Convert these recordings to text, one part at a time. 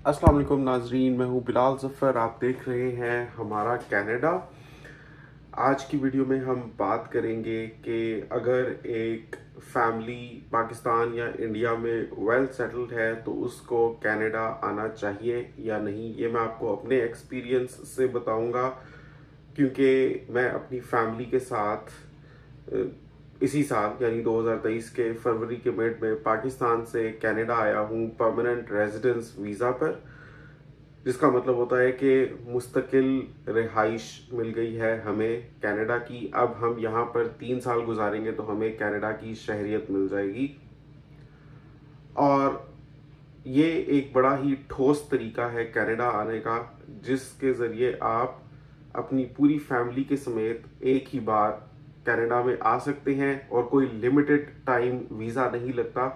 अस्सलाम वालेकुम नाजरीन, मैं हूँ बिलाल ज़फ़र। आप देख रहे हैं हमारा कनाडा। आज की वीडियो में हम बात करेंगे कि अगर एक फैमिली पाकिस्तान या इंडिया में वेल सेटल्ड है तो उसको कनाडा आना चाहिए या नहीं। ये मैं आपको अपने एक्सपीरियंस से बताऊंगा, क्योंकि मैं अपनी फैमिली के साथ इसी साल यानी 2023 के फरवरी के मिड में पाकिस्तान से कनाडा आया हूँ परमानेंट रेजिडेंस वीज़ा पर, जिसका मतलब होता है कि मुस्तकिल रिहाइश मिल गई है हमें कनाडा की। अब हम यहाँ पर 3 साल गुजारेंगे तो हमें कनाडा की शहरियत मिल जाएगी। और ये एक बड़ा ही ठोस तरीका है कनाडा आने का, जिसके ज़रिए आप अपनी पूरी फैमिली के समेत एक ही बार कनाडा में आ सकते हैं और कोई लिमिटेड टाइम वीज़ा नहीं लगता,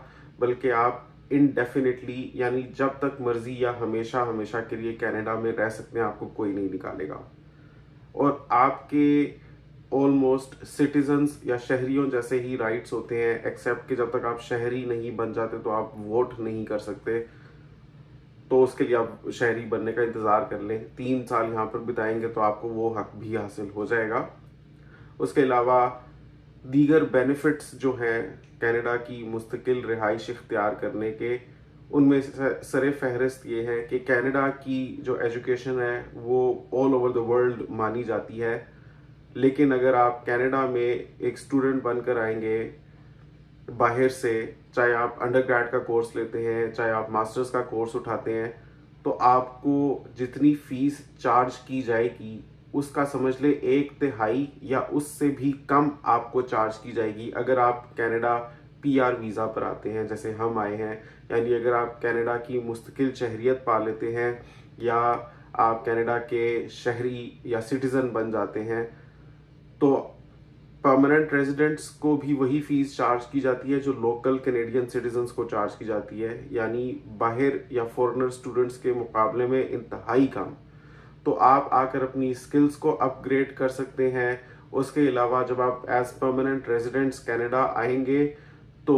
बल्कि आप इनडेफिनेटली यानी जब तक मर्जी या हमेशा हमेशा के लिए कनाडा में रह सकते हैं। आपको कोई नहीं निकालेगा और आपके ऑलमोस्ट सिटीजन्स या शहरियों जैसे ही राइट्स होते हैं, एक्सेप्ट कि जब तक आप शहरी नहीं बन जाते तो आप वोट नहीं कर सकते। तो उसके लिए आप शहरी बनने का इंतज़ार कर लें, 3 साल यहाँ पर बिताएंगे तो आपको वो हक भी हासिल हो जाएगा। उसके अलावा दीगर बेनिफिट्स जो हैं कनाडा की मुस्तकिल रिहाइश इख्तियार करने के, उनमें सरे फहरिस्त ये है कि कनाडा की जो एजुकेशन है वो ऑल ओवर द वर्ल्ड मानी जाती है। लेकिन अगर आप कनाडा में एक स्टूडेंट बनकर आएंगे बाहर से, चाहे आप अंडरग्रेड का कोर्स लेते हैं चाहे आप मास्टर्स का कोर्स उठाते हैं, तो आपको जितनी फीस चार्ज की जाएगी उसका समझ ले 1/3 या उससे भी कम आपको चार्ज की जाएगी अगर आप कनाडा पीआर वीज़ा पर आते हैं, जैसे हम आए हैं। यानी अगर आप कनाडा की मुस्तकिल शहरियत पा लेते हैं या आप कनाडा के शहरी या सिटीज़न बन जाते हैं, तो परमानेंट रेजिडेंट्स को भी वही फीस चार्ज की जाती है जो लोकल कैनेडियन सिटीजन्स को चार्ज की जाती है, यानी बाहर या फॉरेनर स्टूडेंट्स के मुकाबले में इंतहाई कम। तो आप आकर अपनी स्किल्स को अपग्रेड कर सकते हैं। उसके अलावा जब आप एज परमानेंट रेजिडेंट्स कनाडा आएंगे तो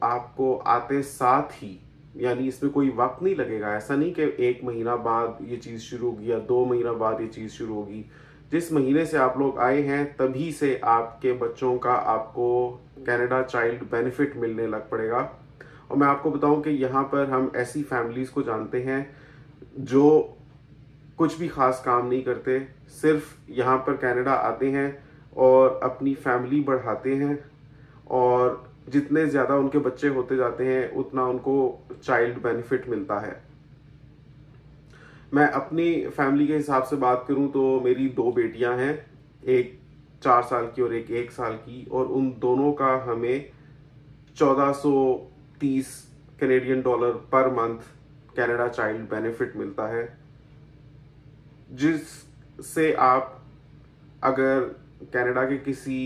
आपको आते साथ ही, यानी इसमें कोई वक्त नहीं लगेगा, ऐसा नहीं कि 1 महीना बाद ये चीज़ शुरू होगी या 2 महीना बाद ये चीज़ शुरू होगी। जिस महीने से आप लोग आए हैं तभी से आपके बच्चों का आपको कनाडा चाइल्ड बेनिफिट मिलने लग पड़ेगा। और मैं आपको बताऊं कि यहाँ पर हम ऐसी फैमिलीज को जानते हैं जो कुछ भी खास काम नहीं करते, सिर्फ यहाँ पर कनाडा आते हैं और अपनी फैमिली बढ़ाते हैं, और जितने ज़्यादा उनके बच्चे होते जाते हैं उतना उनको चाइल्ड बेनिफिट मिलता है। मैं अपनी फैमिली के हिसाब से बात करूं तो मेरी 2 बेटियां हैं, एक 4 साल की और एक 1 साल की, और उन दोनों का हमें 1430 Canadian dollar per month Canada child benefit मिलता है, जिससे आप अगर कनाडा के किसी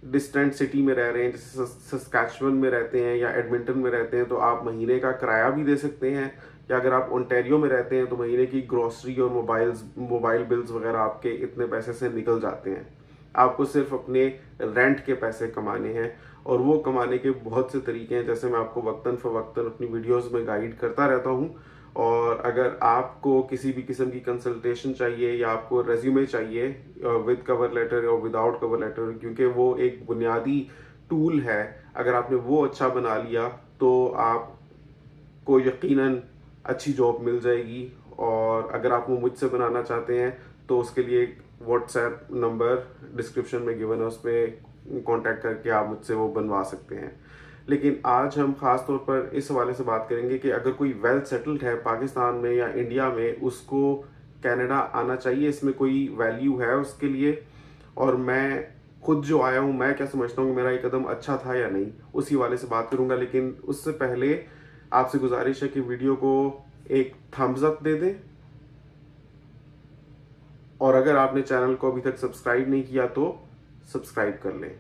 डिस्टेंट सिटी में रह रहे हैं, जैसे सस्कैचुअन में रहते हैं या एडमिंटन में रहते हैं, तो आप महीने का किराया भी दे सकते हैं। या अगर आप ओंटारियो में रहते हैं तो महीने की ग्रोसरी और मोबाइल बिल्स वगैरह आपके इतने पैसे से निकल जाते हैं। आपको सिर्फ अपने रेंट के पैसे कमाने हैं, और वो कमाने के बहुत से तरीके हैं, जैसे मैं आपको वक्तन फ़वक्तन अपनी वीडियोस में गाइड करता रहता हूँ। और अगर आपको किसी भी किस्म की कंसल्टेशन चाहिए या आपको रेज्यूमे चाहिए विद कवर लेटर और विदाउट कवर लेटर, क्योंकि वो एक बुनियादी टूल है, अगर आपने वो अच्छा बना लिया तो आपको यकीनन अच्छी जॉब मिल जाएगी। और अगर आप वो मुझसे बनाना चाहते हैं तो उसके लिए एक व्हाट्सएप नंबर डिस्क्रिप्शन में गिवन है, उस पर कॉन्टैक्ट करके आप मुझसे वो बनवा सकते हैं। लेकिन आज हम खास तौर पर इस हवाले से बात करेंगे कि अगर कोई वेल सेटल्ड है पाकिस्तान में या इंडिया में, उसको कनाडा आना चाहिए, इसमें कोई वैल्यू है उसके लिए, और मैं खुद जो आया हूँ मैं क्या समझता हूँ कि मेरा ये कदम अच्छा था या नहीं, उसी वाले से बात करूंगा। लेकिन उससे पहले आपसे गुजारिश है कि वीडियो को एक थम्स अप दे दें, और अगर आपने चैनल को अभी तक सब्सक्राइब नहीं किया तो सब्सक्राइब कर लें।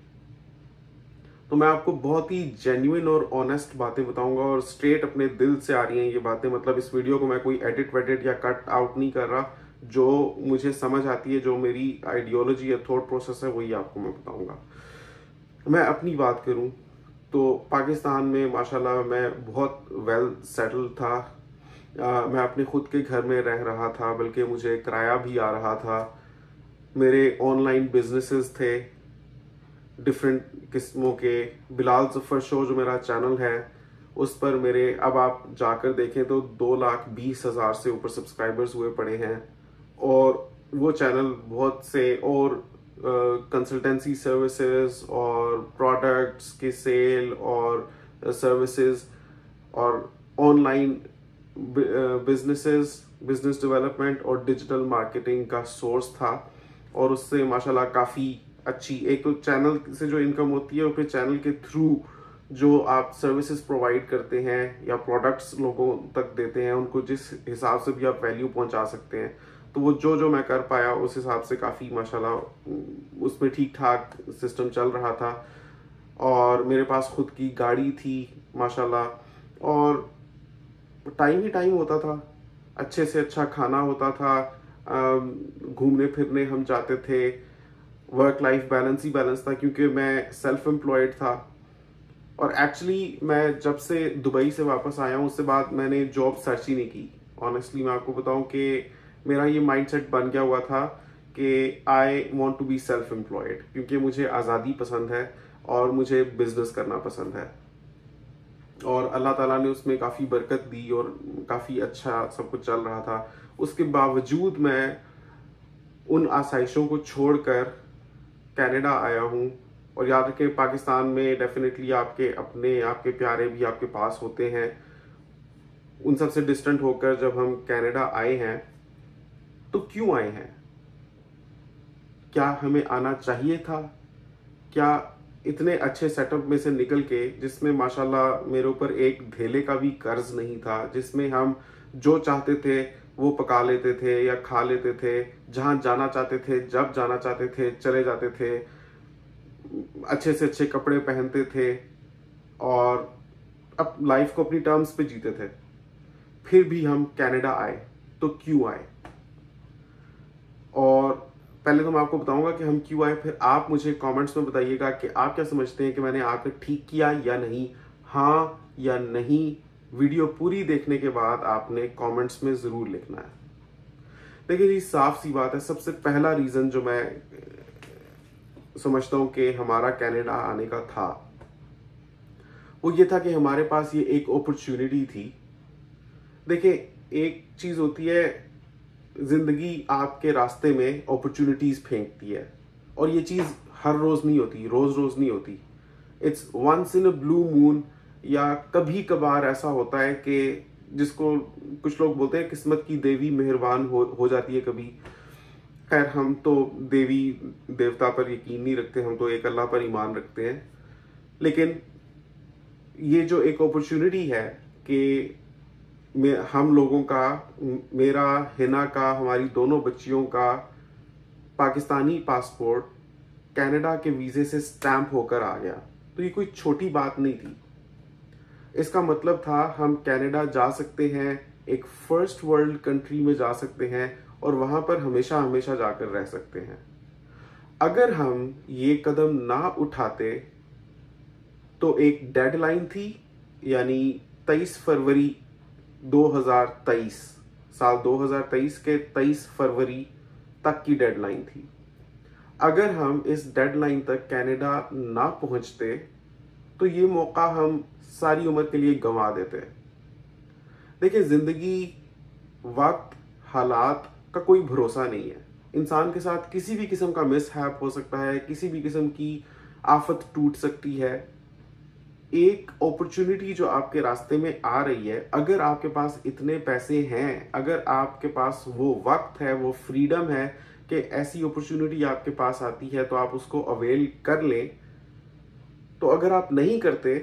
तो मैं आपको बहुत ही जेन्युइन और ऑनेस्ट बातें बताऊंगा, और स्ट्रेट अपने दिल से आ रही हैं ये बातें। मतलब इस वीडियो को मैं कोई एडिट वेडिट या कट आउट नहीं कर रहा, जो मुझे समझ आती है, जो मेरी आइडियोलॉजी या थॉट प्रोसेस है, वही आपको मैं बताऊंगा। मैं अपनी बात करूं तो पाकिस्तान में माशाल्लाह मैं बहुत वेल सेटल था। मैं अपने खुद के घर में रह रहा था, बल्कि मुझे किराया भी आ रहा था। मेरे ऑनलाइन बिजनेसेस थे डिफरेंट किस्मों के। बिलाल जफर शो जो मेरा चैनल है, उस पर मेरे, अब आप जाकर देखें तो 2,20,000 से ऊपर सब्सक्राइबर्स हुए पड़े हैं। और वो चैनल बहुत से और कंसल्टेंसी सर्विसेज और प्रोडक्ट्स की सेल और सर्विसेज और ऑनलाइन बिजनेसेस, बिजनेस डेवलपमेंट और डिजिटल मार्केटिंग का सोर्स था। और उससे माशाल्लाह काफ़ी अच्छी, एक तो चैनल से जो इनकम होती है और फिर चैनल के थ्रू जो आप सर्विसेज प्रोवाइड करते हैं या प्रोडक्ट्स लोगों तक देते हैं, उनको जिस हिसाब से भी आप वैल्यू पहुंचा सकते हैं, तो वो जो मैं कर पाया उस हिसाब से काफ़ी माशाल्लाह उसमें ठीक ठाक सिस्टम चल रहा था। और मेरे पास खुद की गाड़ी थी माशाल्लाह, और टाइम ही टाइम होता था, अच्छे से अच्छा खाना होता था, घूमने फिरने हम जाते थे, वर्क लाइफ बैलेंस ही बैलेंस था क्योंकि मैं सेल्फ एम्प्लॉयड था। और एक्चुअली मैं जब से दुबई से वापस आया हूँ उससे बाद मैंने जॉब सर्च ही नहीं की। ऑनेस्टली मैं आपको बताऊं कि मेरा ये माइंडसेट बन गया हुआ था कि I want to be self employed, क्योंकि मुझे आज़ादी पसंद है और मुझे बिजनेस करना पसंद है। और अल्लाह ताला ने उसमें काफ़ी बरकत दी और काफ़ी अच्छा सब कुछ चल रहा था। उसके बावजूद मैं उन आसाइशों को छोड़कर कनाडा आया हूँ। और याद रखें, पाकिस्तान में डेफिनेटली आपके अपने, आपके प्यारे भी आपके पास होते हैं। उन सब से डिस्टेंट होकर जब हम कनाडा आए हैं तो क्यों आए हैं? क्या हमें आना चाहिए था? क्या इतने अच्छे सेटअप में से निकल के, जिसमें माशाल्लाह मेरे ऊपर एक धेले का भी कर्ज नहीं था, जिसमें हम जो चाहते थे वो पका लेते थे या खा लेते थे, जहां जाना चाहते थे जब जाना चाहते थे चले जाते थे, अच्छे से अच्छे कपड़े पहनते थे और अब लाइफ को अपनी टर्म्स पे जीते थे, फिर भी हम कनाडा आए तो क्यों आए? और पहले तो मैं आपको बताऊंगा कि हम क्यों आए, फिर आप मुझे कमेंट्स में बताइएगा कि आप क्या समझते हैं कि मैंने आकर ठीक किया या नहीं, हाँ या नहीं। वीडियो पूरी देखने के बाद आपने कमेंट्स में जरूर लिखना है। देखिए जी, साफ सी बात है, सबसे पहला रीजन जो मैं समझता हूं कि हमारा कनाडा आने का था, वो ये था कि हमारे पास ये एक अपॉर्चुनिटी थी। देखिए, एक चीज होती है, जिंदगी आपके रास्ते में अपॉर्चुनिटीज फेंकती है, और ये चीज हर रोज नहीं होती, रोज रोज नहीं होती। It's once in a blue moon, या कभी कभार ऐसा होता है कि जिसको कुछ लोग बोलते हैं किस्मत की देवी मेहरबान हो जाती है कभी। खैर, हम तो देवी देवता पर यकीन नहीं रखते, हम तो एक अल्लाह पर ईमान रखते हैं। लेकिन ये जो एक अपॉर्चुनिटी है कि हम लोगों का, मेरा, हिना का, हमारी दोनों बच्चियों का पाकिस्तानी पासपोर्ट कनाडा के वीजे से स्टैंप होकर आ गया, तो ये कोई छोटी बात नहीं थी। इसका मतलब था हम कनाडा जा सकते हैं, एक फर्स्ट वर्ल्ड कंट्री में जा सकते हैं और वहां पर हमेशा हमेशा जाकर रह सकते हैं। अगर हम ये कदम ना उठाते तो एक डेडलाइन थी, यानी 23 फरवरी 2023, साल 2023 के 23 फरवरी तक की डेडलाइन थी। अगर हम इस डेडलाइन तक कनाडा ना पहुंचते तो ये मौका हम सारी उम्र के लिए गंवा देते। देखिए, जिंदगी, वक्त, हालात का कोई भरोसा नहीं है। इंसान के साथ किसी भी किस्म का मिसहैप हो सकता है, किसी भी किस्म की आफत टूट सकती है। एक अपॉर्चुनिटी जो आपके रास्ते में आ रही है, अगर आपके पास इतने पैसे हैं, अगर आपके पास वो वक्त है, वो फ्रीडम है कि ऐसी अपॉर्चुनिटी आपके पास आती है तो आप उसको अवेल कर लें। तो अगर आप नहीं करते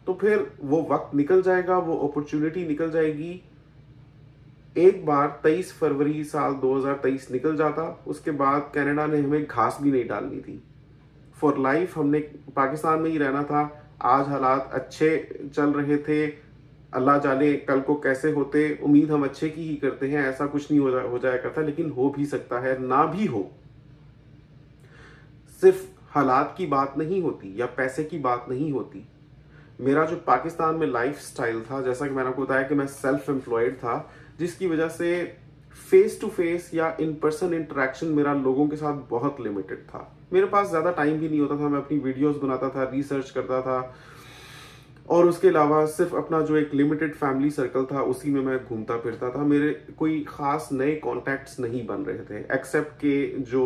तो फिर वो वक्त निकल जाएगा, वो अपॉर्चुनिटी निकल जाएगी। एक बार 23 फरवरी साल 2023 निकल जाता, उसके बाद कनाडा ने हमें घास भी नहीं डालनी थी। फॉर लाइफ हमने पाकिस्तान में ही रहना था। आज हालात अच्छे चल रहे थे, अल्लाह जाने कल को कैसे होते। उम्मीद हम अच्छे की ही करते हैं, ऐसा कुछ नहीं हो जाया करता, लेकिन हो भी सकता है, ना भी हो। सिर्फ हालात की बात नहीं होती या पैसे की बात नहीं होती। मेरा जो पाकिस्तान में लाइफ स्टाइल था, जैसा कि मैंने आपको बताया कि मैं सेल्फ एम्प्लॉयड था, जिसकी वजह से फेस टू फेस या इन पर्सन इंटरेक्शन मेरा लोगों के साथ बहुत लिमिटेड था। मेरे पास ज़्यादा टाइम भी नहीं होता था, मैं अपनी वीडियोस बनाता था, रिसर्च करता था, और उसके अलावा सिर्फ अपना जो एक लिमिटेड फैमिली सर्कल था उसी में मैं घूमता फिरता था। मेरे कोई खास नए कॉन्टैक्ट्स नहीं बन रहे थे, एक्सेप्ट के जो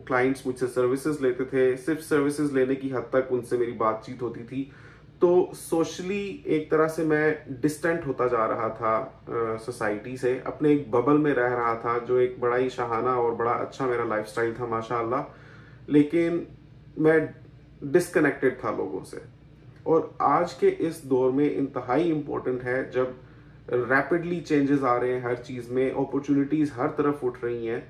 क्लाइंट्स मुझसे सर्विसेज लेते थे, सिर्फ सर्विसेज लेने की हद तक उनसे मेरी बातचीत होती थी। तो सोशली एक तरह से मैं डिस्टेंट होता जा रहा था सोसाइटी से, अपने एक बबल में रह रहा था, जो एक बड़ा ही शाहाना और बड़ा अच्छा मेरा लाइफस्टाइल था माशाअल्लाह, लेकिन मैं डिस्कनेक्टेड था लोगों से। और आज के इस दौर में इंतहाई इम्पोर्टेंट है, जब रैपिडली चेंजेस आ रहे हैं हर चीज में, अपॉर्चुनिटीज हर तरफ उठ रही हैं,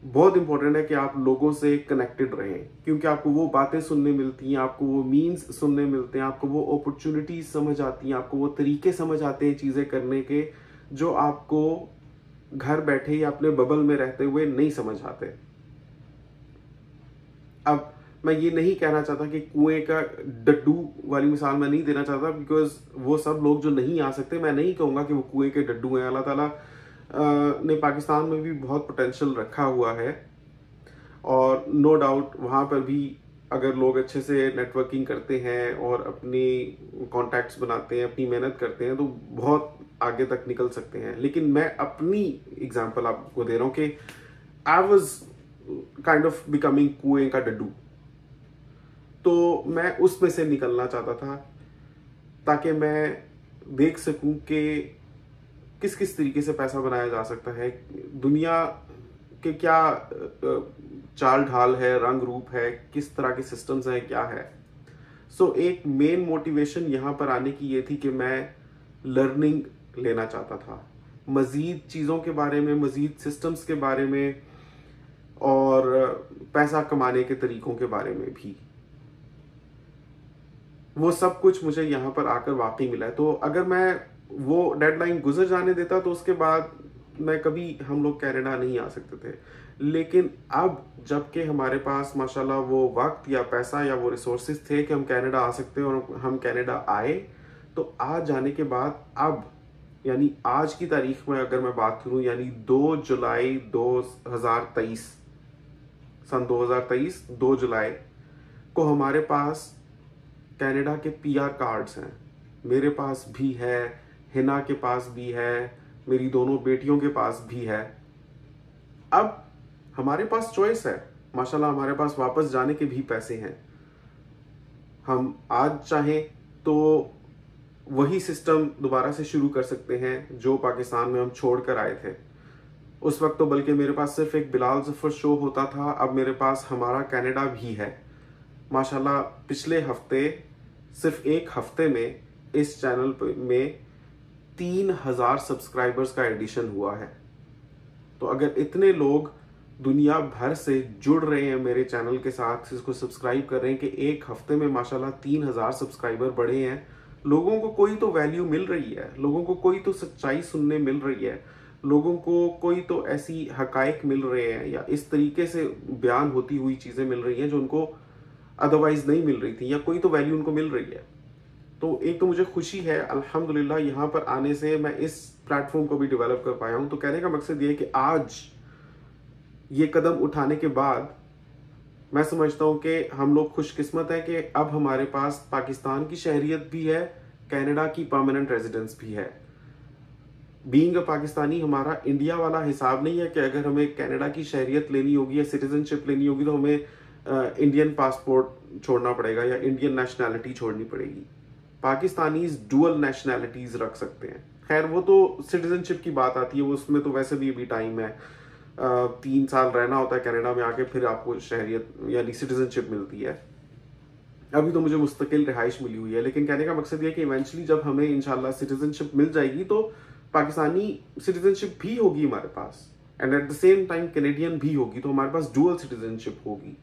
बहुत इंपॉर्टेंट है कि आप लोगों से कनेक्टेड रहें, क्योंकि आपको वो बातें सुनने मिलती हैं, आपको वो मीन्स सुनने मिलते हैं, आपको वो अपॉर्चुनिटीज समझ आती हैं, आपको वो तरीके समझ आते हैं चीजें करने के, जो आपको घर बैठे या अपने बबल में रहते हुए नहीं समझ आते। अब मैं ये नहीं कहना चाहता कि कुएं का डड्डू वाली मिसाल मैं नहीं देना चाहता, बिकॉज वो सब लोग जो नहीं आ सकते, मैं नहीं कहूंगा कि वो कुएं के डड्डू हैं। अल्लाह ताला ने पाकिस्तान में भी बहुत पोटेंशियल रखा हुआ है, और नो डाउट वहाँ पर भी अगर लोग अच्छे से नेटवर्किंग करते हैं और अपनी कॉन्टैक्ट्स बनाते हैं, अपनी मेहनत करते हैं, तो बहुत आगे तक निकल सकते हैं। लेकिन मैं अपनी एग्जांपल आपको दे रहा हूँ कि I was kind of becoming कुएं का डड्डू। तो मैं उसमें से निकलना चाहता था, ताकि मैं देख सकूं कि किस किस तरीके से पैसा बनाया जा सकता है, दुनिया के क्या चाल ढाल है, रंग रूप है, किस तरह के सिस्टम्स हैं, क्या है। सो एक मेन मोटिवेशन यहाँ पर आने की ये थी कि मैं लर्निंग लेना चाहता था, मजीद चीज़ों के बारे में, मजीद सिस्टम्स के बारे में, और पैसा कमाने के तरीकों के बारे में भी। वो सब कुछ मुझे यहाँ पर आकर वाकई मिला है। तो अगर मैं वो डेडलाइन गुजर जाने देता तो उसके बाद मैं कभी, हम लोग कनाडा नहीं आ सकते थे। लेकिन अब जबकि हमारे पास माशाल्लाह वो वक्त या पैसा या वो रिसोर्सेज थे कि हम कनाडा आ सकते हैं, और हम कनाडा आए, तो आज जाने के बाद अब यानी आज की तारीख में अगर मैं बात करूं, यानी 2 जुलाई 2023, सन 2023 2 जुलाई को हमारे पास कनाडा के पीआर कार्ड्स हैं। मेरे पास भी है, हिना के पास भी है, मेरी दोनों बेटियों के पास भी है। अब हमारे पास चॉइस है, माशाल्लाह हमारे पास वापस जाने के भी पैसे हैं। हम आज चाहें तो वही सिस्टम दोबारा से शुरू कर सकते हैं जो पाकिस्तान में हम छोड़कर आए थे। उस वक्त तो बल्कि मेरे पास सिर्फ एक बिलाल जफर शो होता था, अब मेरे पास हमारा कनाडा भी है। माशाल्लाह पिछले हफ्ते, सिर्फ एक हफ्ते में इस चैनल में 3000 सब्सक्राइबर्स का एडिशन हुआ है। तो अगर इतने लोग दुनिया भर से जुड़ रहे हैं मेरे चैनल के साथ, इसको सब्सक्राइब कर रहे हैं कि एक हफ्ते में माशाल्लाह 3000 सब्सक्राइबर बढ़े हैं, लोगों को कोई तो वैल्यू मिल रही है, लोगों को कोई तो सच्चाई सुनने मिल रही है, लोगों को कोई तो ऐसी हकाइक मिल रहे हैं, या इस तरीके से बयान होती हुई चीज़ें मिल रही हैं जो उनको अदरवाइज नहीं मिल रही थी, या कोई तो वैल्यू उनको मिल रही है। तो एक तो मुझे खुशी है अल्हम्दुलिल्लाह, यहाँ पर आने से मैं इस प्लेटफॉर्म को भी डेवलप कर पाया हूँ। तो कहने का मकसद ये है कि आज ये कदम उठाने के बाद मैं समझता हूँ कि हम लोग खुशकिस्मत हैं कि अब हमारे पास पाकिस्तान की शहरियत भी है, कनाडा की परमानेंट रेजिडेंस भी है। बीइंग अ पाकिस्तानी हमारा इंडिया वाला हिसाब नहीं है कि अगर हमें कनाडा की शहरियत लेनी होगी या सिटीजनशिप लेनी होगी तो हमें इंडियन पासपोर्ट छोड़ना पड़ेगा या इंडियन नेशनैलिटी छोड़नी पड़ेगी। पाकिस्तानीज डुअल नेशनैलिटीज रख सकते हैं। खैर वो तो सिटीजनशिप की बात आती है, वो उसमें तो वैसे भी अभी टाइम है, 3 साल रहना होता है कनाडा में आके, फिर आपको शहरियत यानी सिटीजनशिप मिलती है। अभी तो मुझे मुस्तकिल रिहाइश मिली हुई है, लेकिन कहने का मकसद ये है कि इवेंचुअली जब हमें इंशाल्लाह सिटीजनशिप मिल जाएगी तो पाकिस्तानी सिटीजनशिप भी होगी हमारे पास, and at the same time Canadian भी होगी, तो हमारे पास डुअल सिटीजनशिप होगी।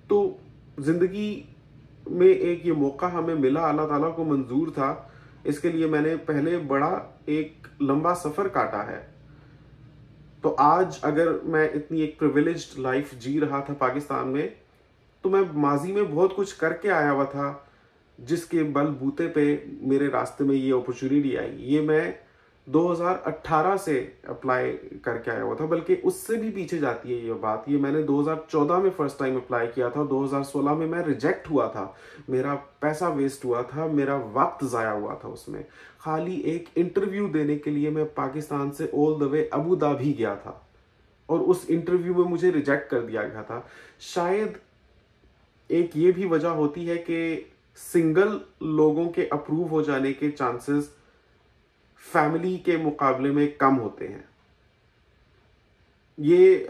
तो जिंदगी में एक ये मौका हमें मिला, अल्लाह ताला को मंजूर था, इसके लिए मैंने पहले बड़ा एक लंबा सफर काटा है। तो आज अगर मैं इतनी एक प्रिविलेज्ड लाइफ जी रहा था पाकिस्तान में, तो मैं माजी में बहुत कुछ करके आया हुआ था, जिसके बलबूते पे मेरे रास्ते में ये अपॉर्चुनिटी आई। ये मैं 2018 से अप्लाई करके आया हुआ था, बल्कि उससे भी पीछे जाती है ये बात। ये मैंने 2014 में फर्स्ट टाइम अप्लाई किया था, 2016 में मैं रिजेक्ट हुआ था, मेरा पैसा वेस्ट हुआ था, मेरा वक्त ज़ाया हुआ था उसमें। खाली एक इंटरव्यू देने के लिए मैं पाकिस्तान से all the way Abu Dhabi गया था और उस इंटरव्यू में मुझे रिजेक्ट कर दिया गया था। शायद एक ये भी वजह होती है कि सिंगल लोगों के अप्रूव हो जाने के चांसेस फैमिली के मुकाबले में कम होते हैं। ये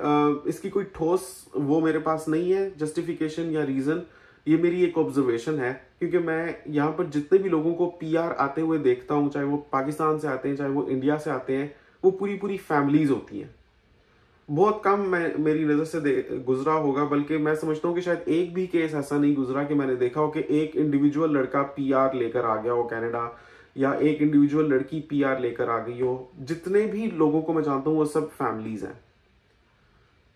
इसकी कोई ठोस वो मेरे पास नहीं है जस्टिफिकेशन या रीजन, ये मेरी एक ऑब्जर्वेशन है। क्योंकि मैं यहाँ पर जितने भी लोगों को पीआर आते हुए देखता हूँ, चाहे वो पाकिस्तान से आते हैं चाहे वो इंडिया से आते हैं, वो पूरी पूरी फैमिलीज होती हैं। बहुत कम मेरी नज़र से गुजरा होगा, बल्कि मैं समझता हूँ कि शायद एक भी केस ऐसा नहीं गुजरा कि मैंने देखा हो कि एक इंडिविजुअल लड़का पीआर लेकर आ गया हो कनाडा, या एक इंडिविजुअल लड़की पीआर लेकर आ गई हो। जितने भी लोगों को मैं जानता हूँ वो सब फैमिलीज हैं।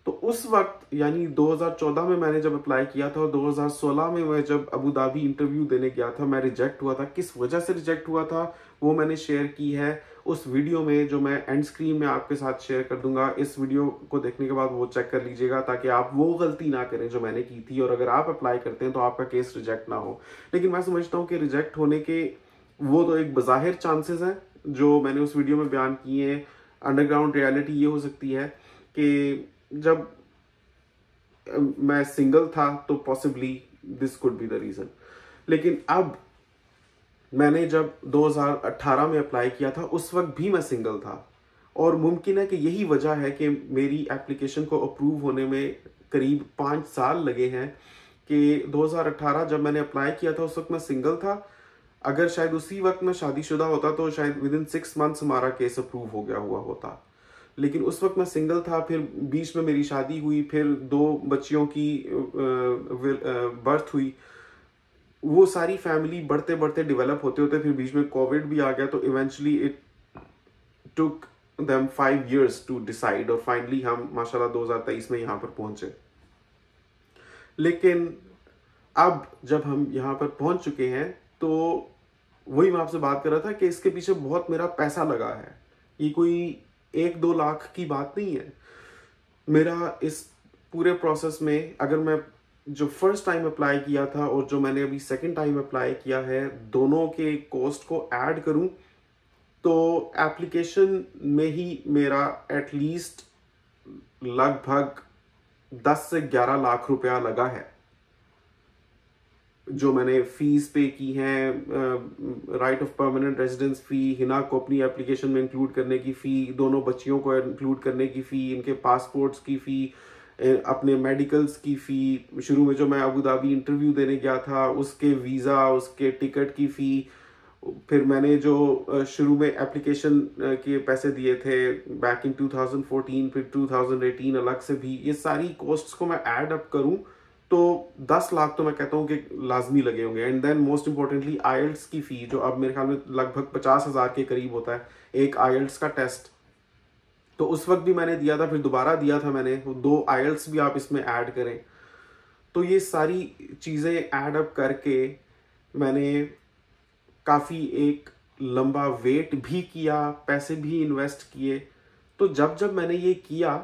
तो उस वक्त यानी 2014 में मैंने जब अप्लाई किया था और 2016 में मैं जब अबू धाबी इंटरव्यू देने गया था, मैं रिजेक्ट हुआ था। किस वजह से रिजेक्ट हुआ था वो मैंने शेयर की है उस वीडियो में, जो मैं एंड स्क्रीन में आपके साथ शेयर कर दूंगा। इस वीडियो को देखने के बाद वो चेक कर लीजिएगा ताकि आप वो गलती ना करें जो मैंने की थी, और अगर आप अप्लाई करते हैं तो आपका केस रिजेक्ट ना हो। लेकिन मैं समझता हूँ कि रिजेक्ट होने के वो तो एक बज़ाहिर चांसेस हैं जो मैंने उस वीडियो में बयान किए हैं। अंडरग्राउंड रियलिटी ये हो सकती है कि जब मैं सिंगल था तो possibly this could be the reason. लेकिन अब मैंने जब 2018 में अप्लाई किया था उस वक्त भी मैं सिंगल था, और मुमकिन है कि यही वजह है कि मेरी एप्लीकेशन को अप्रूव होने में करीब 5 साल लगे हैं। कि 2018 जब मैंने अप्लाई किया था उस वक्त मैं सिंगल था। अगर शायद उसी वक्त मैं शादीशुदा होता तो शायद विद इन 6 मंथ्स हमारा केस अप्रूव हो गया हुआ होता। लेकिन उस वक्त मैं सिंगल था, फिर बीच में मेरी शादी हुई, फिर 2 बच्चियों की बर्थ हुई। वो सारी फैमिली बढ़ते बढ़ते डेवलप होते होते फिर बीच में कोविड भी आ गया, तो eventually it took them 5 years to decide, और फाइनली हम माशाल्लाह 2023 में यहाँ पर पहुंचे। लेकिन अब जब हम यहाँ पर पहुंच चुके हैं तो वही मैं आपसे बात कर रहा था कि इसके पीछे बहुत मेरा पैसा लगा है। ये कोई 1-2 लाख की बात नहीं है। मेरा इस पूरे प्रोसेस में, अगर मैं जो फर्स्ट टाइम अप्लाई किया था और जो मैंने अभी सेकंड टाइम अप्लाई किया है, दोनों के कॉस्ट को ऐड करूं तो एप्लीकेशन में ही मेरा एटलीस्ट लगभग 10 से 11 लाख रुपया लगा है। जो मैंने फीस पे की है, राइट ऑफ परमानेंट रेजिडेंस फी, हिना को अपनी एप्लीकेशन में इंक्लूड करने की फ़ी, दोनों बच्चियों को इंक्लूड करने की फ़ी, इनके पासपोर्ट्स की फ़ी, अपने मेडिकल्स की फ़ी, शुरू में जो मैं अबू धाबी इंटरव्यू देने गया था उसके वीज़ा, उसके टिकट की फ़ी, फिर मैंने जो शुरू में एप्लीकेशन के पैसे दिए थे बैक इन 2014, फिर 2018 अलग से भी, ये सारी कॉस्ट्स को मैं ऐड अप करूं तो 10 लाख तो मैं कहता हूँ कि लाजमी लगे होंगे। And then most importantly IELTS की फ़ी, जो अब मेरे ख्याल में लगभग 50,000 के करीब होता है एक आईएल्ट्स का टेस्ट, तो उस वक्त भी मैंने दिया था, फिर दोबारा दिया था मैंने, 2 आईएल्ट्स भी आप इसमें ऐड करें तो ये सारी चीज़ें ऐड अप करके मैंने काफ़ी एक लंबा वेट भी किया, पैसे भी इन्वेस्ट किए। तो जब मैंने ये किया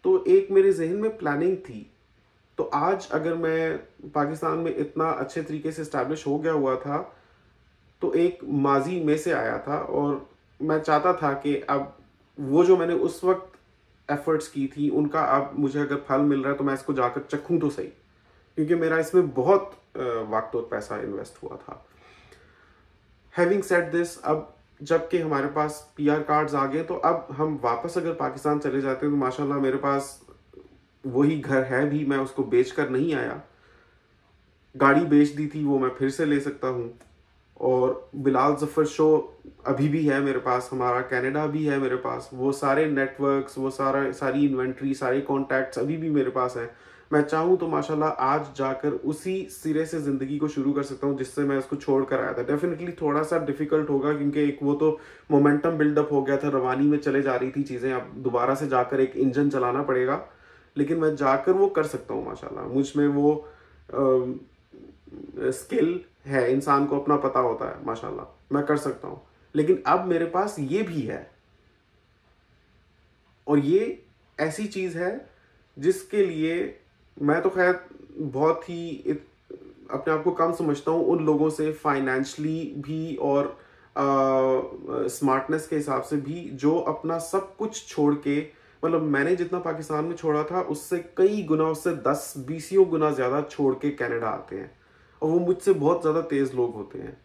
तो एक मेरे जहन में प्लानिंग थी। तो आज अगर मैं पाकिस्तान में इतना अच्छे तरीके से इस्टेब्लिश हो गया हुआ था तो एक माजी में से आया था, और मैं चाहता था कि अब वो जो मैंने उस वक्त एफर्ट्स की थी उनका अब मुझे अगर फल मिल रहा है तो मैं इसको जाकर चखूं तो सही, क्योंकि मेरा इसमें बहुत वक्त और पैसा इन्वेस्ट हुआ था। हैविंग सेड दिस, अब जबकि हमारे पास पीआर कार्ड्स आ गए तो अब हम वापस अगर पाकिस्तान चले जाते हैं तो माशाल्लाह मेरे पास वही घर है भी, मैं उसको बेच कर नहीं आया। गाड़ी बेच दी थी वो मैं फिर से ले सकता हूँ, और बिलाल जफर शो अभी भी है मेरे पास, हमारा कनाडा भी है मेरे पास, वो सारे नेटवर्क्स, वो सारी इन्वेंट्री, सारे कॉन्टैक्ट्स अभी भी मेरे पास हैं। मैं चाहूँ तो माशाल्लाह आज जाकर उसी सिरे से ज़िंदगी को शुरू कर सकता हूँ जिससे मैं उसको छोड़ कर आया था। डेफिनेटली थोड़ा सा डिफिकल्ट होगा क्योंकि एक वो तो मोमेंटम बिल्डअप हो गया था, रवानी में चले जा रही थी चीज़ें, अब दोबारा से जाकर एक इंजन चलाना पड़ेगा, लेकिन मैं जाकर वो कर सकता हूँ माशाल्लाह। मुझ में वो स्किल है, इंसान को अपना पता होता है, माशाल्लाह मैं कर सकता हूं, लेकिन अब मेरे पास ये भी है। और ये ऐसी चीज है जिसके लिए मैं तो खैर बहुत ही अपने आप को कम समझता हूँ उन लोगों से, फाइनेंशियली भी और स्मार्टनेस के हिसाब से भी, जो अपना सब कुछ छोड़ के, मतलब मैंने जितना पाकिस्तान में छोड़ा था उससे कई गुना, उससे 10-20 गुना ज्यादा छोड़ के कनाडा आते हैं। और वो मुझसे बहुत ज्यादा तेज लोग होते हैं,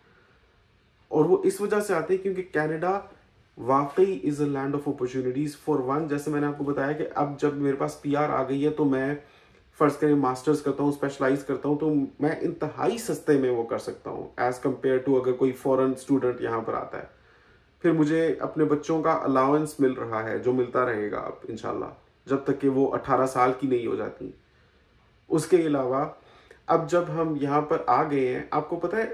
और वो इस वजह से आते हैं क्योंकि कनाडा वाकई is a land of opportunities. For one, जैसे मैंने आपको बताया कि अब जब मेरे पास पीआर आ गई है तो मैं फर्ज करें मास्टर्स करता हूँ, स्पेशलाइज करता हूँ, तो मैं इंतहाई सस्ते में वो कर सकता हूँ एज कम्पेयर टू अगर कोई फॉरेन स्टूडेंट यहाँ पर आता है। फिर मुझे अपने बच्चों का अलाउंस मिल रहा है जो मिलता रहेगा अब इंशाल्लाह, जब तक कि वो 18 साल की नहीं हो जाती। उसके अलावा अब जब हम यहाँ पर आ गए हैं, आपको पता है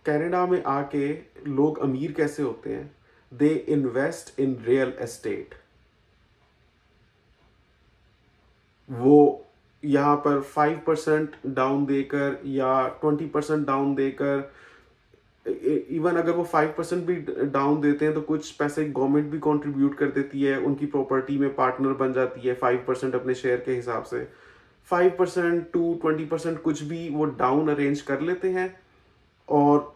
कनाडा में आके लोग अमीर कैसे होते हैं? They invest in real estate. वो यहाँ पर 5% डाउन देकर या 20% डाउन देकर, इवन अगर वो 5% भी डाउन देते हैं तो कुछ पैसे गवर्नमेंट भी कंट्रीब्यूट कर देती है, उनकी प्रॉपर्टी में पार्टनर बन जाती है 5% अपने शेयर के हिसाब से। 5% टू 20% कुछ भी वो डाउन अरेंज कर लेते हैं, और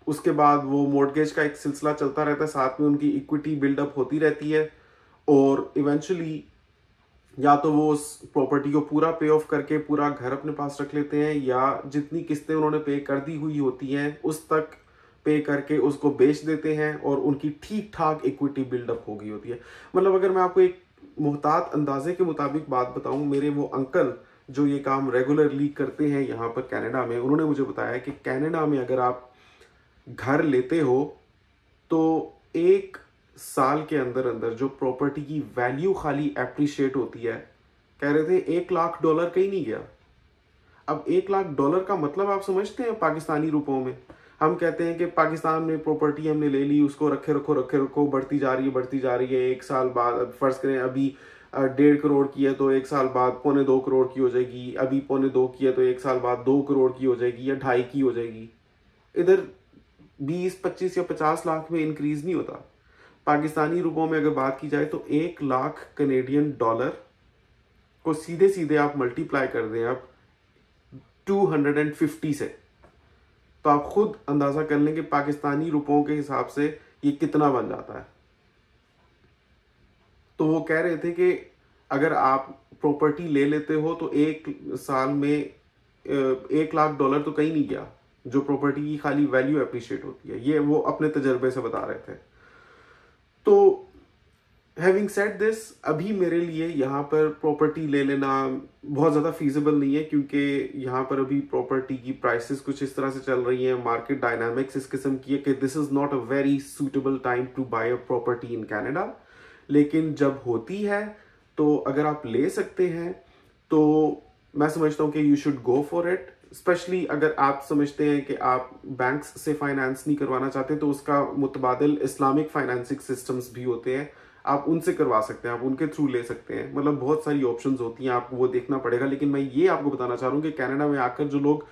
उसके बाद वो मॉर्गेज का एक सिलसिला चलता रहता है, साथ में उनकी इक्विटी बिल्डअप होती रहती है, और इवेंचुअली या तो वो उस प्रॉपर्टी को पूरा पे ऑफ करके पूरा घर अपने पास रख लेते हैं, या जितनी किस्तें उन्होंने पे कर दी हुई होती हैं उस तक पे करके उसको बेच देते हैं, और उनकी ठीक ठाक इक्विटी बिल्डअप हो गई होती है। मतलब अगर मैं आपको एक मुहतात अंदाजे के मुताबिक बात बताऊं, मेरे वो अंकल जो ये काम रेगुलरली करते हैं यहाँ पर कनाडा में, उन्होंने मुझे बताया कि कनाडा में अगर आप घर लेते हो तो 1 साल के अंदर अंदर जो प्रॉपर्टी की वैल्यू खाली एप्रिशिएट होती है, कह रहे थे $1 लाख कहीं नहीं गया। अब $1 लाख का मतलब आप समझते हैं पाकिस्तानी रुपयों में? हम कहते हैं कि पाकिस्तान में प्रॉपर्टी हमने ले ली, उसको रखे रखो बढ़ती जा रही है बढ़ती जा रही है, 1 साल बाद अब फर्ज करें अभी 1.5 करोड़ की है तो 1 साल बाद 2.25 करोड़ की हो जाएगी, अभी 2.25 की है तो 1 साल बाद 2 करोड़ की हो जाएगी या 2.5 की हो जाएगी। इधर 20, 25 या 50 लाख में इंक्रीज नहीं होता। पाकिस्तानी रुपयों में अगर बात की जाए तो 1 लाख कनेडियन डॉलर को सीधे सीधे आप मल्टीप्लाई कर दें आप 250 से, तो आप खुद अंदाजा कर लें कि पाकिस्तानी रुपयों के हिसाब से ये कितना बन जाता है। तो वो कह रहे थे कि अगर आप प्रॉपर्टी ले लेते हो तो 1 साल में $1 लाख तो कहीं नहीं गया, जो प्रॉपर्टी की खाली वैल्यू अप्रिशिएट होती है। ये वो अपने तजर्बे से बता रहे थे। तो हैविंग सेड दिस, अभी मेरे लिए यहाँ पर प्रॉपर्टी ले लेना बहुत ज़्यादा फीजिबल नहीं है, क्योंकि यहाँ पर अभी प्रॉपर्टी की प्राइसेस कुछ इस तरह से चल रही हैं, मार्केट डायनामिक्स इस किस्म की है कि this is not a very suitable time to buy a property in Canada. लेकिन जब होती है तो अगर आप ले सकते हैं तो मैं समझता हूँ कि you should go for it. Specially अगर आप समझते हैं कि आप बैंक्स से फाइनेंस नहीं करवाना चाहते, तो उसका मुतबादिल इस्लामिक फाइनेंसिंग सिस्टम्स भी होते हैं, आप उनसे करवा सकते हैं, आप उनके थ्रू ले सकते हैं। मतलब बहुत सारी ऑप्शंस होती हैं, आपको वो देखना पड़ेगा। लेकिन मैं ये आपको बताना चाह रहा हूँ कि कनाडा में आकर जो लोग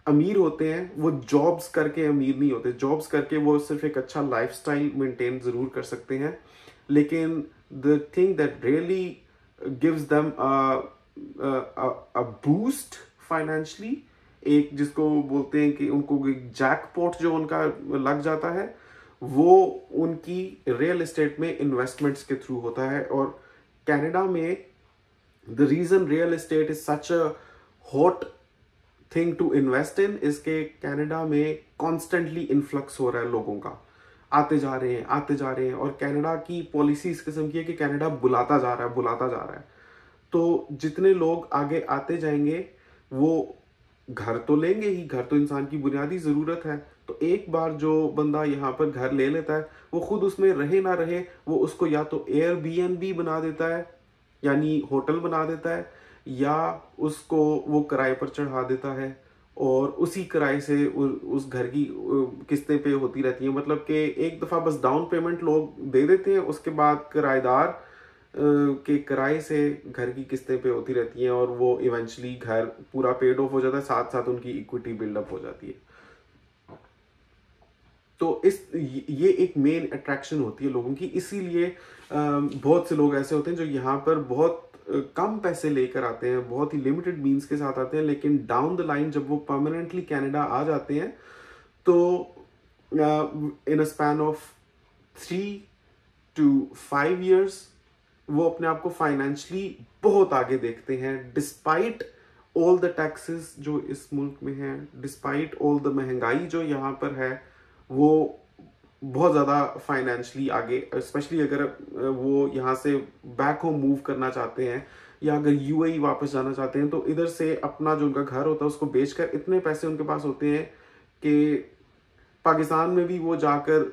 अमीर होते हैं वो जॉब्स करके अमीर नहीं होते। जॉब्स करके वो सिर्फ एक अच्छा लाइफस्टाइल मेंटेन जरूर कर सकते हैं, लेकिन the thing that really gives them a boost financially, एक जिसको बोलते हैं कि उनको जैकपॉट जो उनका लग जाता है, वो उनकी रियल एस्टेट में इन्वेस्टमेंट्स के थ्रू होता है। और कनाडा में the reason real estate is such a hot thing to invest in is के कनाडा में कॉन्स्टेंटली इन्फ्लक्स हो रहा है लोगों का, आते जा रहे हैं आते जा रहे हैं। और कनाडा की पॉलिसी इस किस्म की है कि कनाडा बुलाता जा रहा है बुलाता जा रहा है। तो जितने लोग आगे आते जाएंगे वो घर तो लेंगे ही, घर तो इंसान की बुनियादी जरूरत है। तो एक बार जो बंदा यहाँ पर घर ले लेता है, वो खुद उसमें रहे ना रहे, वो उसको या तो एयरबीएनबी बना देता है, यानी होटल बना देता है, या उसको वो किराए पर चढ़ा देता है, और उसी किराए से उस घर की किस्तें पे होती रहती हैं। मतलब कि एक दफ़ा बस डाउन पेमेंट लोग दे देते हैं, उसके बाद किराएदार के किराए से घर की किस्तें पे होती रहती हैं, और वो इवेंचुअली घर पूरा पेड ऑफ हो जाता है, साथ साथ उनकी इक्विटी बिल्डअप हो जाती है। तो ये एक मेन अट्रैक्शन होती है लोगों की, इसीलिए बहुत से लोग ऐसे होते हैं जो यहाँ पर बहुत कम पैसे लेकर आते हैं, बहुत ही लिमिटेड मीन्स के साथ आते हैं, लेकिन डाउन द लाइन जब वो परमानेंटली कनाडा आ जाते हैं तो इन a span of 3 to 5 years वो अपने आप को फाइनेंशियली बहुत आगे देखते हैं, डिस्पाइट ऑल द टैक्सेस जो इस मुल्क में है, डिस्पाइट ऑल द महंगाई जो यहाँ पर है, वो बहुत ज़्यादा फाइनेंशियली आगे, स्पेशली अगर वो यहाँ से बैक होम मूव करना चाहते हैं या अगर यूएई वापस जाना चाहते हैं, तो इधर से अपना जो उनका घर होता है उसको बेचकर इतने पैसे उनके पास होते हैं कि पाकिस्तान में भी वो जाकर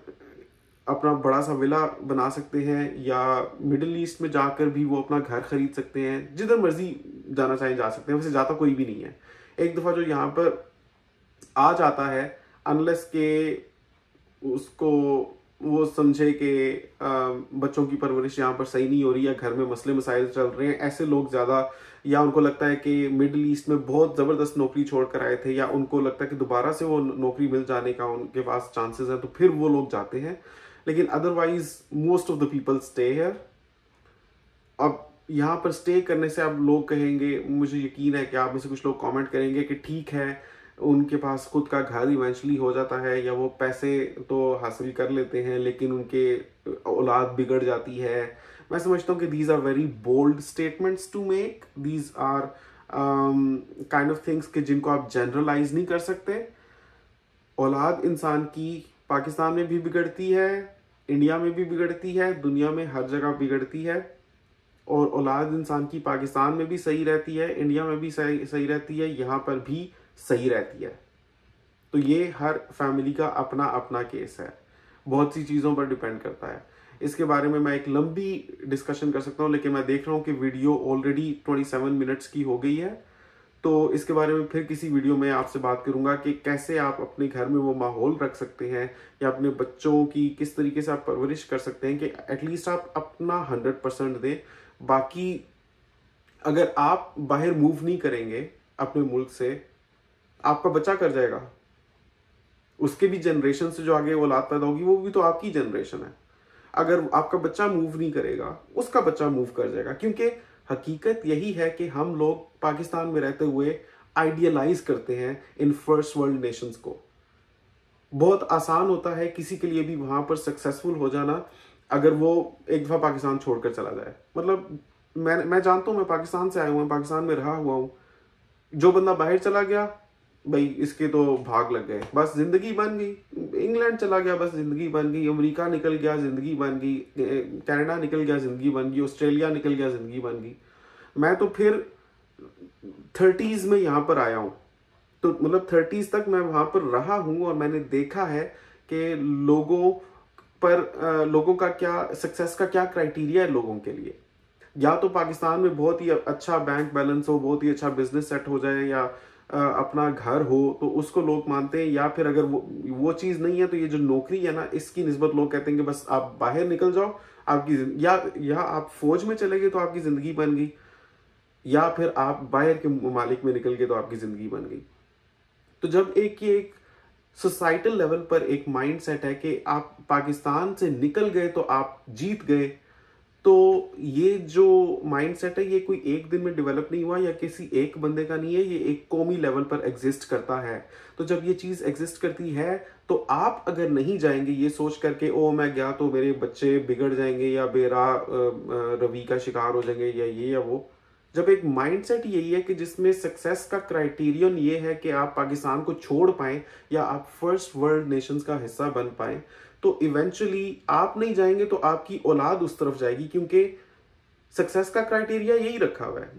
अपना बड़ा सा विला बना सकते हैं या मिडिल ईस्ट में जाकर भी वो अपना घर खरीद सकते हैं, जिधर मर्जी जाना चाहें जा सकते हैं। वैसे जाता कोई भी नहीं है। एक दफ़ा जो यहाँ पर आ जाता है, अनलेस के उसको वो समझे कि बच्चों की परवरिश यहाँ पर सही नहीं हो रही या घर में मसले मसाइल चल रहे हैं, ऐसे लोग ज़्यादा, या उनको लगता है कि मिडिल ईस्ट में बहुत ज़बरदस्त नौकरी छोड़कर आए थे, या उनको लगता है कि दोबारा से वो नौकरी मिल जाने का उनके पास चांसेस हैं, तो फिर वो लोग जाते हैं। लेकिन otherwise most of the people stay here. अब यहाँ पर स्टे करने से अब लोग कहेंगे, मुझे यकीन है कि आप में से कुछ लोग कमेंट करेंगे कि ठीक है, उनके पास खुद का घर इवेंचुअली हो जाता है या वो पैसे तो हासिल कर लेते हैं, लेकिन उनके औलाद बिगड़ जाती है। मैं समझता हूँ कि these are very bold statements to make, these are kind of things कि जिनको आप जनरलाइज नहीं कर सकते। औलाद इंसान की पाकिस्तान में भी बिगड़ती है, इंडिया में भी बिगड़ती है, दुनिया में हर जगह बिगड़ती है, और औलाद इंसान की पाकिस्तान में भी सही रहती है, इंडिया में भी सही रहती है, यहाँ पर भी सही रहती है। तो ये हर फैमिली का अपना अपना केस है, बहुत सी चीज़ों पर डिपेंड करता है। इसके बारे में मैं एक लंबी डिस्कशन कर सकता हूँ, लेकिन मैं देख रहा हूँ कि वीडियो ऑलरेडी 27 मिनट्स की हो गई है, तो इसके बारे में फिर किसी वीडियो में आपसे बात करूंगा कि कैसे आप अपने घर में वो माहौल रख सकते हैं या अपने बच्चों की किस तरीके से आप परवरिश कर सकते हैं कि एटलीस्ट आप अपना 100% दें। बाकी अगर आप बाहर मूव नहीं करेंगे अपने मुल्क से, आपका बच्चा कर जाएगा, उसके भी जनरेशन से जो आगे औलाद पैदा होगी वो भी तो आपकी जनरेशन है। अगर आपका बच्चा मूव नहीं करेगा, उसका बच्चा मूव कर जाएगा, क्योंकि हकीकत यही है कि हम लोग पाकिस्तान में रहते हुए आइडियलाइज करते हैं इन फर्स्ट वर्ल्ड नेशंस को। बहुत आसान होता है किसी के लिए भी वहां पर सक्सेसफुल हो जाना अगर वो एक दफा पाकिस्तान छोड़कर चला जाए। मतलब मैं जानता हूं, मैं पाकिस्तान से आया हूं, पाकिस्तान में रहा हुआ हूं। जो बंदा बाहर चला गया, भाई इसके तो भाग लग गए, बस जिंदगी बन गई। इंग्लैंड चला गया, बस जिंदगी बन गई। अमेरिका निकल गया, जिंदगी बन गई। कनाडा निकल गया, जिंदगी बन गई। ऑस्ट्रेलिया निकल गया, जिंदगी बन गई। मैं तो फिर 30s में यहाँ पर आया हूँ, तो मतलब 30s तक मैं वहां पर रहा हूँ और मैंने देखा है कि लोगों का क्या सक्सेस का क्या क्राइटेरिया है लोगों के लिए। या तो पाकिस्तान में बहुत ही अच्छा बैंक बैलेंस हो, बहुत ही अच्छा बिजनेस सेट हो जाए, या अपना घर हो, तो उसको लोग मानते हैं। या फिर अगर वो चीज़ नहीं है तो ये जो नौकरी है ना, इसकी निस्बत लोग कहते हैं कि बस आप बाहर निकल जाओ, आपकी या आप फौज में चले गए तो आपकी ज़िंदगी बन गई, या फिर आप बाहर के ममालिक में निकल गए तो आपकी ज़िंदगी बन गई। तो जब एक सोसाइटल लेवल पर एक माइंड सेट है कि आप पाकिस्तान से निकल गए तो आप जीत गए, तो ये जो माइंडसेट है ये कोई एक दिन में डेवलप नहीं हुआ या किसी एक बंदे का नहीं है, ये एक कौमी लेवल पर एग्जिस्ट करता है। तो जब ये चीज़ एग्जिस्ट करती है तो आप अगर नहीं जाएंगे ये सोच करके ओ मैं गया तो मेरे बच्चे बिगड़ जाएंगे या बेरा रवि का शिकार हो जाएंगे या ये या वो। जब एक माइंडसेट यही है कि जिसमें सक्सेस का क्राइटेरियन ये है कि आप पाकिस्तान को छोड़ पाएं या आप फर्स्ट वर्ल्ड नेशंस का हिस्सा बन पाएं, तो इवेंचुअली आप नहीं जाएंगे तो आपकी औलाद उस तरफ जाएगी, क्योंकि सक्सेस का क्राइटेरिया यही रखा हुआ है,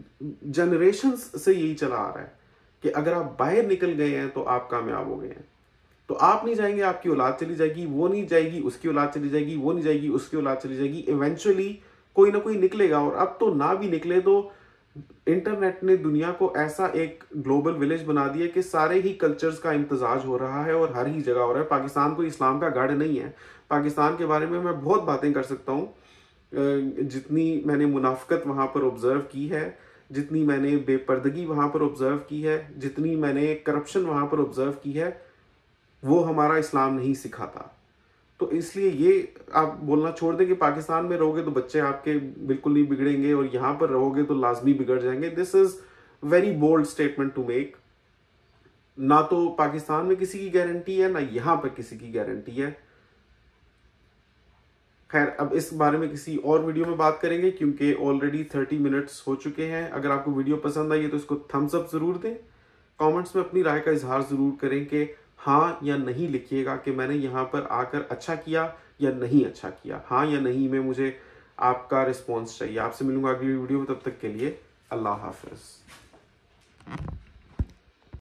जनरेशंस से यही चला आ रहा है कि अगर आप बाहर निकल गए हैं तो आप कामयाब हो गए हैं। तो आप नहीं जाएंगे, आपकी औलाद चली जाएगी, वो नहीं जाएगी, उसकी औलाद चली जाएगी, वो नहीं जाएगी, उसकी औलाद चली जाएगी। इवेंचुअली कोई ना कोई निकलेगा। और अब तो ना भी निकले तो इंटरनेट ने दुनिया को ऐसा एक ग्लोबल विलेज बना दिया कि सारे ही कल्चर्स का इम्तजाज हो रहा है और हर ही जगह हो रहा है। पाकिस्तान कोई इस्लाम का गढ़ नहीं है। पाकिस्तान के बारे में मैं बहुत बातें कर सकता हूँ, जितनी मैंने मुनाफिकत वहाँ पर ऑब्जर्व की है, जितनी मैंने बेपर्दगी वहाँ पर ऑब्जर्व की है, जितनी मैंने करप्शन वहाँ पर ऑब्जर्व की है, वो हमारा इस्लाम नहीं सिखाता। तो इसलिए ये आप बोलना छोड़ दें कि पाकिस्तान में रहोगे तो बच्चे आपके बिल्कुल नहीं बिगड़ेंगे और यहां पर रहोगे तो लाजमी बिगड़ जाएंगे। This is very bold statement to make. ना तो पाकिस्तान में किसी की गारंटी है, ना यहां पर किसी की गारंटी है। खैर, अब इस बारे में किसी और वीडियो में बात करेंगे क्योंकि ऑलरेडी 30 मिनट्स हो चुके हैं। अगर आपको वीडियो पसंद आई है तो इसको थम्स अप जरूर दें। कमेंट्स में अपनी राय का इजहार जरूर करें कि हाँ या नहीं लिखिएगा कि मैंने यहाँ पर आकर अच्छा किया या नहीं अच्छा किया। हाँ या नहीं में मुझे आपका रिस्पॉन्स चाहिए। आपसे मिलूंगा अगली वीडियो में, तब तक के लिए अल्लाह हाफिज।